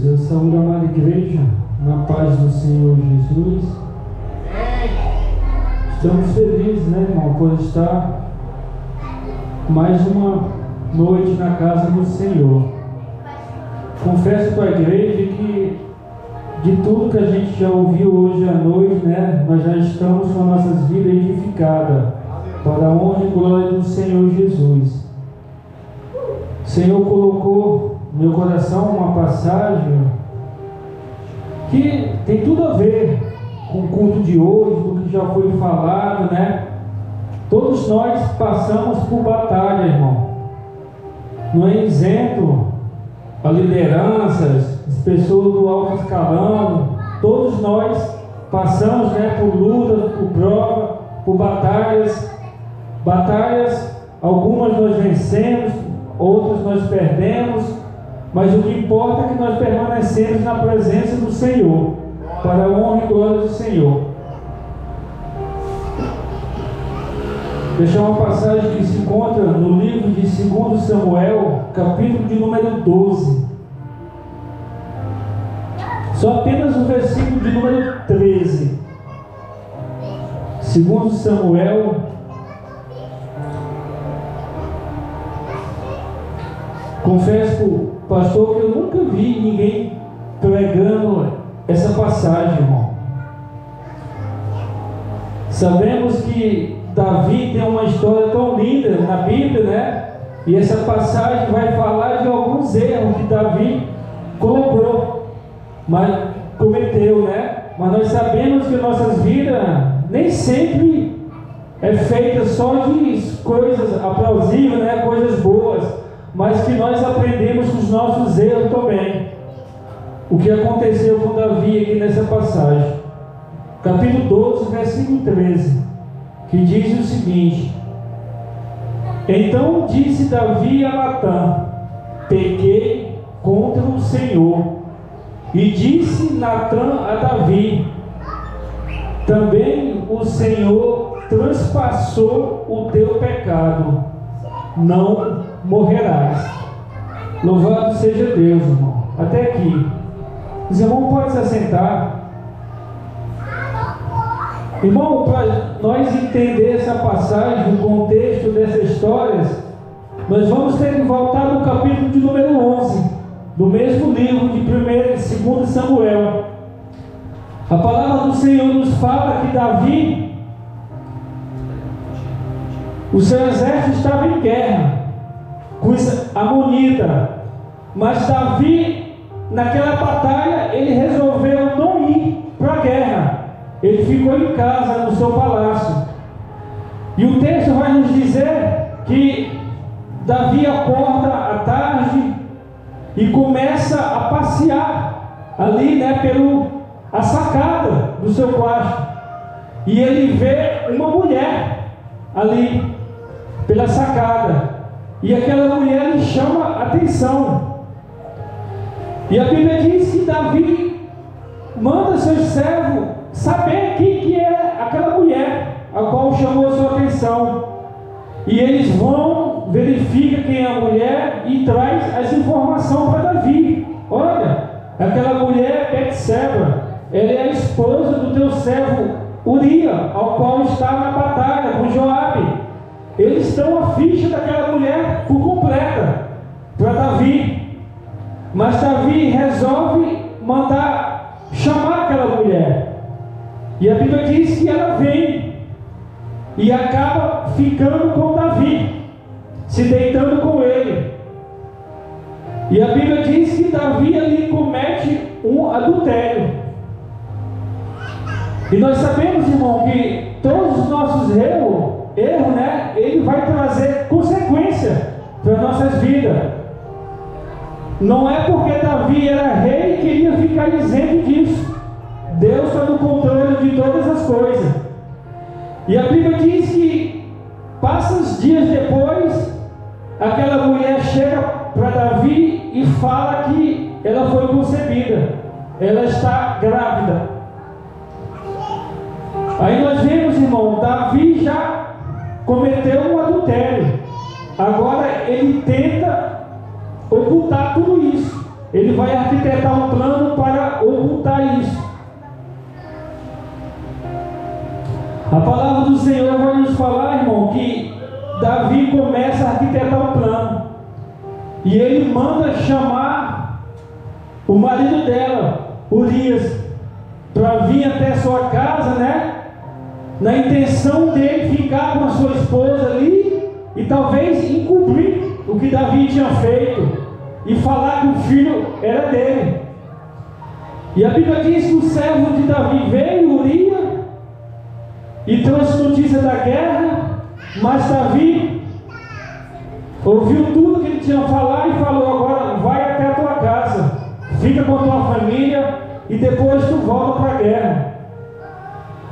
queridos, eu saúdo a amada igreja na paz do Senhor Jesus. Estamos felizes, né, irmão, por estar mais uma noite na casa do Senhor. Confesso para a igreja que de tudo que a gente já ouviu hoje à noite, né, nós já estamos com nossas vidas edificadas para a honra e glória do Senhor Jesus. O Senhor colocou no meu coração uma passagem que tem tudo a ver com o culto de hoje, do que já foi falado, né? Todos nós passamos por batalha, irmão. Não é isento a lideranças, as pessoas do alto escalão. Todos nós passamos, né, por lutas, por provas, por batalhas. Batalhas, algumas nós vencemos, outras nós perdemos. Mas o que importa é que nós permanecemos na presença do Senhor, para a honra e glória do Senhor. Deixar uma passagem que se encontra no livro de 2 Samuel, capítulo de número 12. Só apenas o versículo de número 13. 2 Samuel, confesso para o pastor que eu nunca vi ninguém pregando essa passagem, irmão. Sabemos que Davi tem uma história tão linda na Bíblia, né? E essa passagem vai falar de alguns erros que Davi cometeu, né? Mas nós sabemos que nossas vidas nem sempre é feita só de coisas aplausíveis, né? Coisas boas, mas que nós aprendemos com os nossos erros também. O que aconteceu com Davi aqui nessa passagem, capítulo 12, versículo 13, que diz o seguinte: então disse Davi a Natã: pequei contra o Senhor. E disse Natã a Davi: também o Senhor transpassou o teu pecado, não morrerás. Louvado seja Deus, irmão. Até aqui. Os irmãos podem se assentar. Irmão, para nós entender essa passagem, o contexto dessa história, nós vamos ter que voltar no capítulo de número 11, do mesmo livro de 1 e 2 Samuel. A palavra do Senhor nos fala que Davi, o seu exército estava em guerra com os amonitas, mas Davi, naquela batalha, ele resolveu não ir para a guerra. Ele ficou em casa, no seu palácio. E o texto vai nos dizer que Davi acorda à tarde e começa a passear ali, né, a sacada do seu quarto. E ele vê uma mulher ali pela sacada. E aquela mulher lhe chama a atenção. E a Bíblia diz que Davi manda seus servos saber quem que é aquela mulher a qual chamou a sua atenção. E eles vão, verificam quem é a mulher e traz as informações para Davi. Olha, aquela mulher é Betseba, ela é a esposa do teu servo Uria, ao qual está na batalha com Joabe. Eles dão a ficha daquela mulher por completa para Davi. Mas Davi resolve mandar chamar aquela mulher. E a Bíblia diz que ela vem e acaba ficando com Davi, se deitando com ele. E a Bíblia diz que Davi ali comete um adultério. E nós sabemos, irmão, que todos os nossos erros, né, ele vai trazer consequência para as nossas vidas. Não é porque Davi era rei que ele ia ficar isento disso. Deus está no controle de todas as coisas. E a Bíblia diz que passa os dias depois, aquela mulher chega para Davi e fala que ela foi concebida, ela está grávida. Aí nós vemos, irmão, Davi já cometeu um adultério. Agora ele tenta ocultar tudo isso. Ele vai arquitetar um A palavra do Senhor vai nos falar, irmão, que Davi começa a arquitetar um plano. E ele manda chamar o marido dela, Urias, para vir até sua casa, né? Na intenção dele ficar com a sua esposa ali e talvez encobrir o que Davi tinha feito e falar que o filho era dele. E a Bíblia diz que o servo de Davi veio, Urias, e trouxe notícia da guerra, mas Davi ouviu tudo que ele tinha falado e falou: agora vai até a tua casa, fica com a tua família e depois tu volta para a guerra.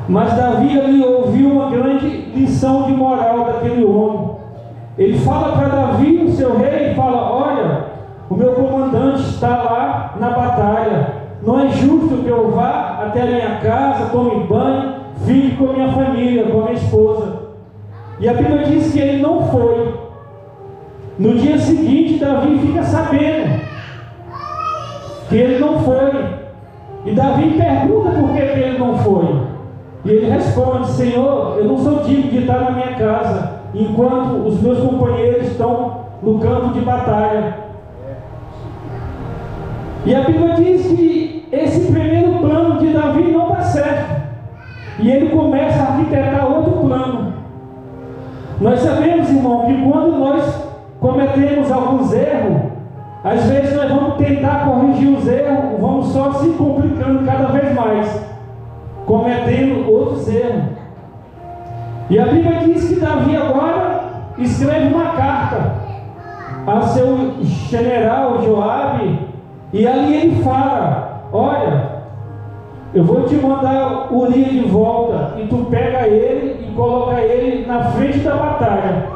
Mas Davi ali ouviu uma grande lição de moral daquele homem. Ele fala para Davi, o seu rei, e fala: olha, o meu comandante está lá na batalha, não é justo que eu vá até a minha casa, tome banho, fique com a minha família, com a minha esposa. E a Bíblia diz que ele não foi. No dia seguinte, Davi fica sabendo que ele não foi. E Davi pergunta por que ele não foi. E ele responde: Senhor, eu não sou digno de estar na minha casa enquanto os meus companheiros estão no campo de batalha. E a Bíblia diz que esse primeiro plano de Davi não dá certo. E ele começa a arquitetar outro plano. Nós sabemos, irmão, que quando nós cometemos alguns erros, às vezes nós vamos tentar corrigir os erros, vamos só se complicando cada vez mais, cometendo outros erros. E a Bíblia diz que Davi agora escreve uma carta a seu general Joabe, e ali ele fala: olha, eu vou te mandar Urias de volta, e tu pega ele e coloca ele na frente da batalha,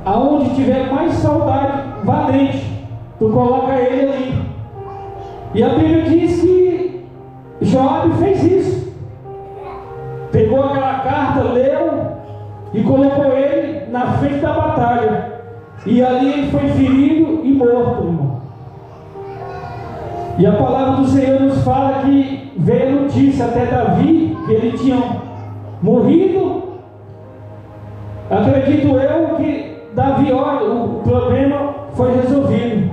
aonde tiver mais saudade valente, tu coloca ele ali. E a Bíblia diz que Joabe fez isso, pegou aquela carta, leu e colocou ele na frente da batalha, e ali ele foi ferido e morto, irmão. E a palavra do Senhor nos fala que veio notícia até Davi que ele tinha morrido. Acredito eu que Davi, olha, o problema foi resolvido.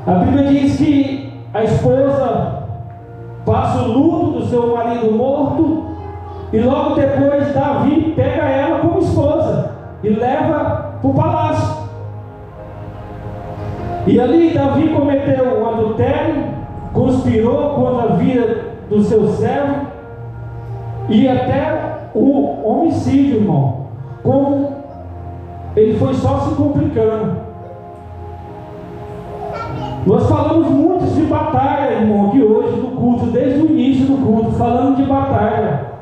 A Bíblia diz que a esposa passa o luto do seu marido morto, e logo depois Davi pega ela como esposa e leva para o palácio. E ali Davi cometeu o adultério, conspirou contra a vida do seu servo e até o homicídio, irmão. Como ele foi só se complicando. Nós falamos muito de batalha, irmão, aqui hoje no culto, desde o início do culto, falando de batalha.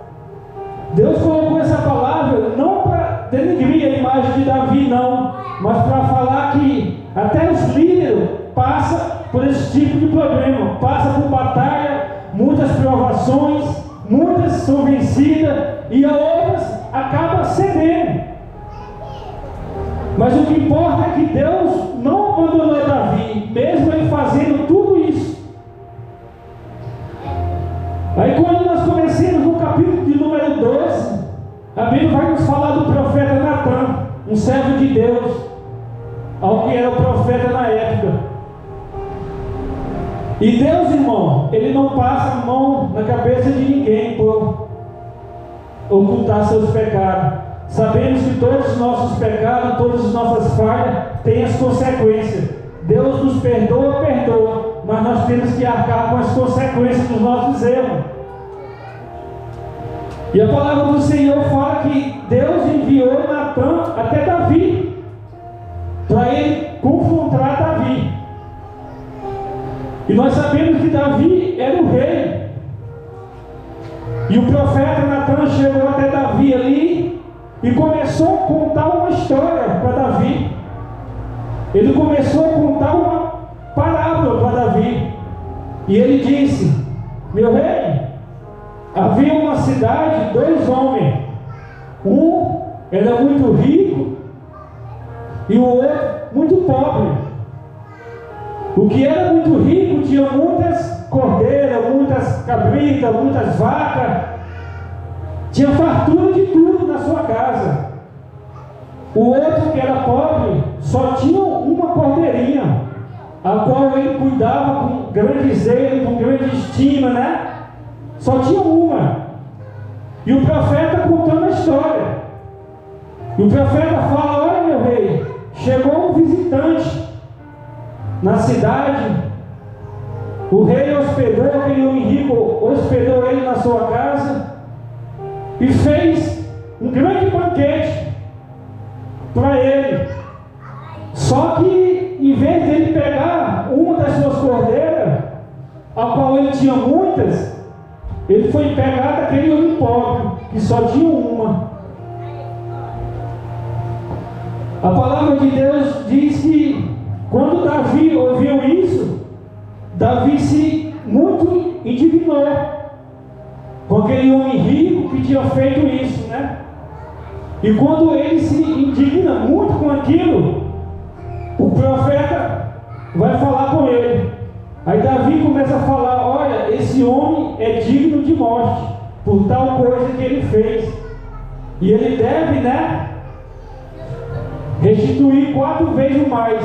Deus colocou essa palavra não para denegrir a imagem de Davi, não, mas para falar que até os líderes passam por esse tipo de problema, passam por batalha, muitas provações, muitas são vencidas e outras acabam cedendo. Mas o que importa é que Deus não abandonou Davi, mesmo ele fazendo tudo isso. Aí quando nós começamos no capítulo de número 12, a Bíblia vai nos falar do profeta Natan, um servo de Deus, ao que era o profeta na época. E Deus, irmão, ele não passa a mão na cabeça de ninguém por ocultar seus pecados. Sabemos que todos os nossos pecados, todas as nossas falhas têm as consequências. Deus nos perdoa, mas nós temos que arcar com as consequências dos nossos erros. E a palavra do Senhor fala que Deus enviou Natan até Davi, para ele confrontar Davi. E nós sabemos que Davi era o rei. E o profeta Natan chegou até Davi ali e começou a contar uma história para Davi. Ele começou a contar uma parábola para Davi. E ele disse: meu rei, havia uma cidade, 2 homens. Um era muito rico e o outro muito pobre. O que era muito rico tinha muitas cordeiras, muitas cabritas, muitas vacas. tinha fartura de tudo na sua casa. O outro, que era pobre, só tinha uma cordeirinha, a qual ele cuidava com grande zelo, com grande estima, né? Só tinha uma. E o profeta contando a história. E o profeta fala: olha, meu rei, chegou um visitante na cidade. O rei hospedou aquele homem rico, hospedou ele na sua casa e fez um grande banquete para ele. Só que, em vez dele pegar uma das suas cordeiras, a qual ele tinha muitas, ele foi pegar daquele homem pobre, que só tinha uma. A palavra de Deus diz que, quando Davi ouviu isso, Davi se muito indignou com aquele homem rico que tinha feito isso, né? E quando ele se indigna muito com aquilo, o profeta vai falar com ele. Aí Davi começa a falar: olha, esse homem é digno de morte por tal coisa que ele fez, e ele deve, né, restituir 4 vezes mais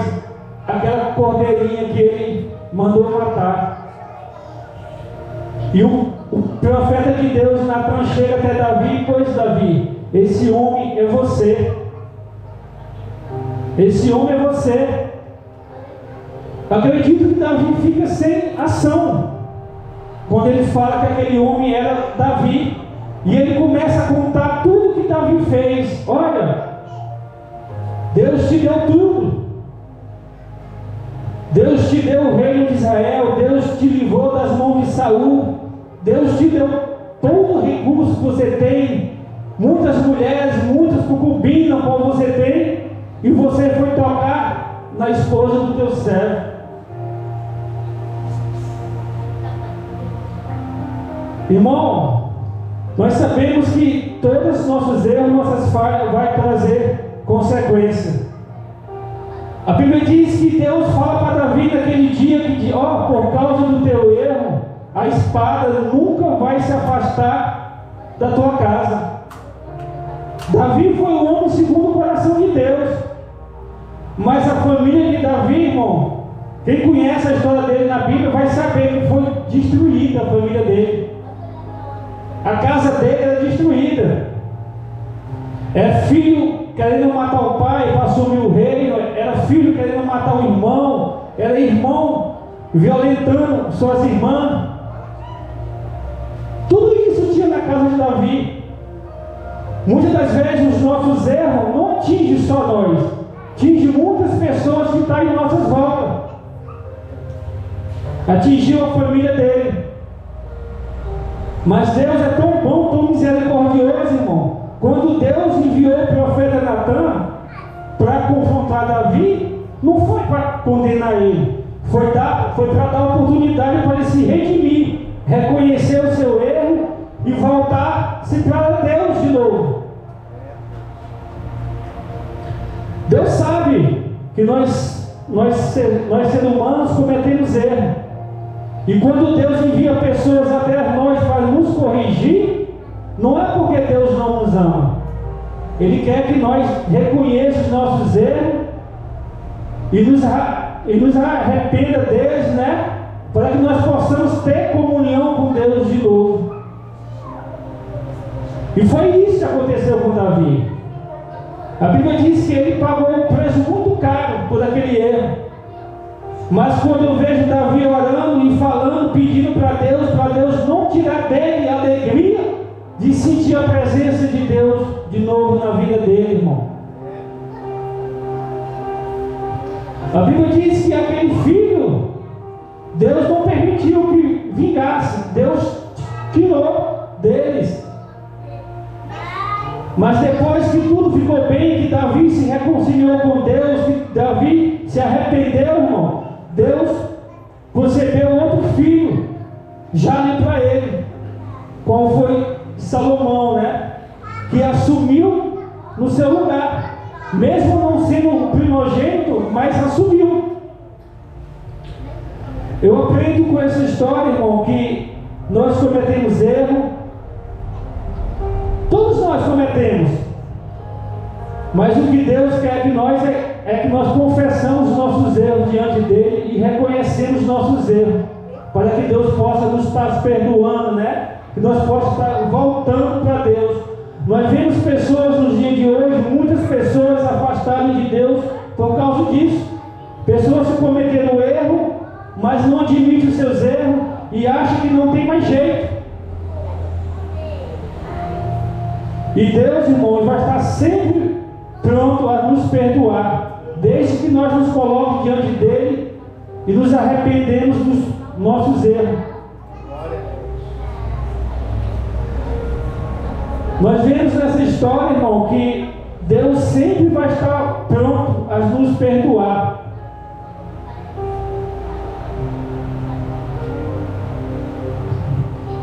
aquela cordeirinha que ele mandou matar. E o profeta de Deus, Natan, chega até Davi: pois Davi, esse homem é você. Esse homem é você. Acredito que Davi fica sem ação quando ele fala que aquele homem era Davi. E ele começa a contar tudo que Davi fez. Olha, Deus te deu tudo. Deus te deu o reino de Israel. Deus te livrou das mãos de Saul. Deus te deu todo o recurso que você tem. Muitas mulheres, muitas concubinas como você tem. E você foi tocar na esposa do teu servo. Irmão, nós sabemos que todos os nossos erros, nossas falhas, vai trazer consequência. A Bíblia diz que Deus fala para Davi naquele dia que, por causa do teu erro, a espada nunca vai se afastar da tua casa. Davi foi um homem segundo o coração de Deus. Mas a família de Davi, irmão, quem conhece a história dele na Bíblia vai saber que foi destruída a família dele. A casa dele era destruída. É filho querendo matar o pai para assumir o reino. Era filho querendo matar o irmão. Era irmão violentando suas irmãs. Tudo isso tinha na casa de Davi. Muitas das vezes os nossos erros não atingem só nós, atingem muitas pessoas que estão em nossas voltas. Atingiu a família dele. Mas Deus é tão bom, tão misericordioso, irmão. Quando Deus enviou o profeta Natan para confrontar Davi, não foi para condenar ele, foi para dar oportunidade para ele se redimir, reconhecer o seu erro e voltar-se para Deus de novo. Deus sabe que nós seres humanos cometemos erros. E quando Deus envia pessoas até nós para nos corrigir, não é porque Deus não nos ama. Ele quer que nós reconheçamos nossos erros e nos arrependa deles, né? Para que nós possamos ter comunhão com Deus de novo. E foi isso que aconteceu com Davi. A Bíblia diz que ele pagou um preço muito caro por aquele erro. Mas quando eu vejo Davi orando e falando, pedindo para Deus não tirar dele a alegria de sentir a presença de Deus de novo na vida dele, irmão. A Bíblia diz que aquele filho, Deus não permitiu que vingasse, Deus tirou deles. Mas depois que tudo ficou bem, que Davi se reconciliou com Deus, que Davi se arrependeu, irmão, Deus concebeu outro filho, já nem para ele, qual foi Salomão, né? Que assumiu no seu lugar, mesmo não sendo um primogênito, mas assumiu. Eu aprendo com essa história, irmão, que nós cometemos erro, cometemos. Mas o que Deus quer de nós é que nós confessamos os nossos erros diante dele e reconhecemos os nossos erros, para que Deus possa nos estar perdoando, né? Que nós possamos estar voltando para Deus. Nós vemos pessoas nos dias de hoje, muitas pessoas afastadas de Deus por causa disso. Pessoas que cometeram erro, mas não admitem os seus erros e acham que não tem mais jeito. E Deus, irmãos, vai estar sempre pronto a nos perdoar, desde que nós nos coloquemos diante dele e nos arrependemos dos nossos erros. Nós vemos nessa história, irmão, que Deus sempre vai estar pronto a nos perdoar.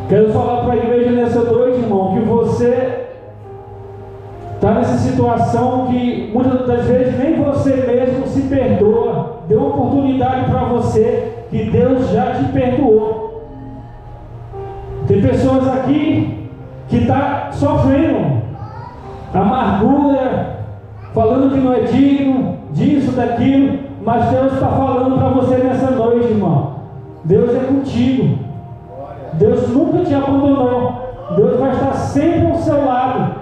Quero falar para a igreja nessa noite, irmão, que você está nessa situação que muitas das vezes nem você mesmo se perdoa. Deu uma oportunidade para você que Deus já te perdoou. Tem pessoas aqui que estão sofrendo amargura, falando que não é digno disso, daquilo, mas Deus está falando para você nessa noite, irmão. Deus é contigo. Deus nunca te abandonou. Deus vai estar sempre ao seu lado.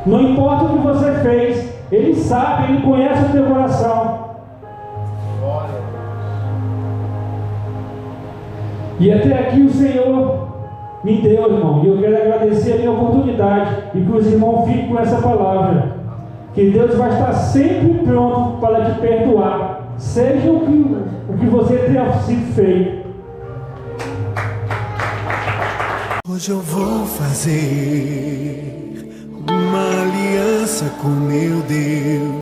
Não importa o que você fez, Ele sabe, Ele conhece o teu coração. E até aqui o Senhor me deu, irmão, e eu quero agradecer a minha oportunidade e que os irmãos fiquem com essa palavra, que Deus vai estar sempre pronto para te perdoar, seja o que você tenha sido feito. Hoje eu vou fazer uma aliança com meu Deus.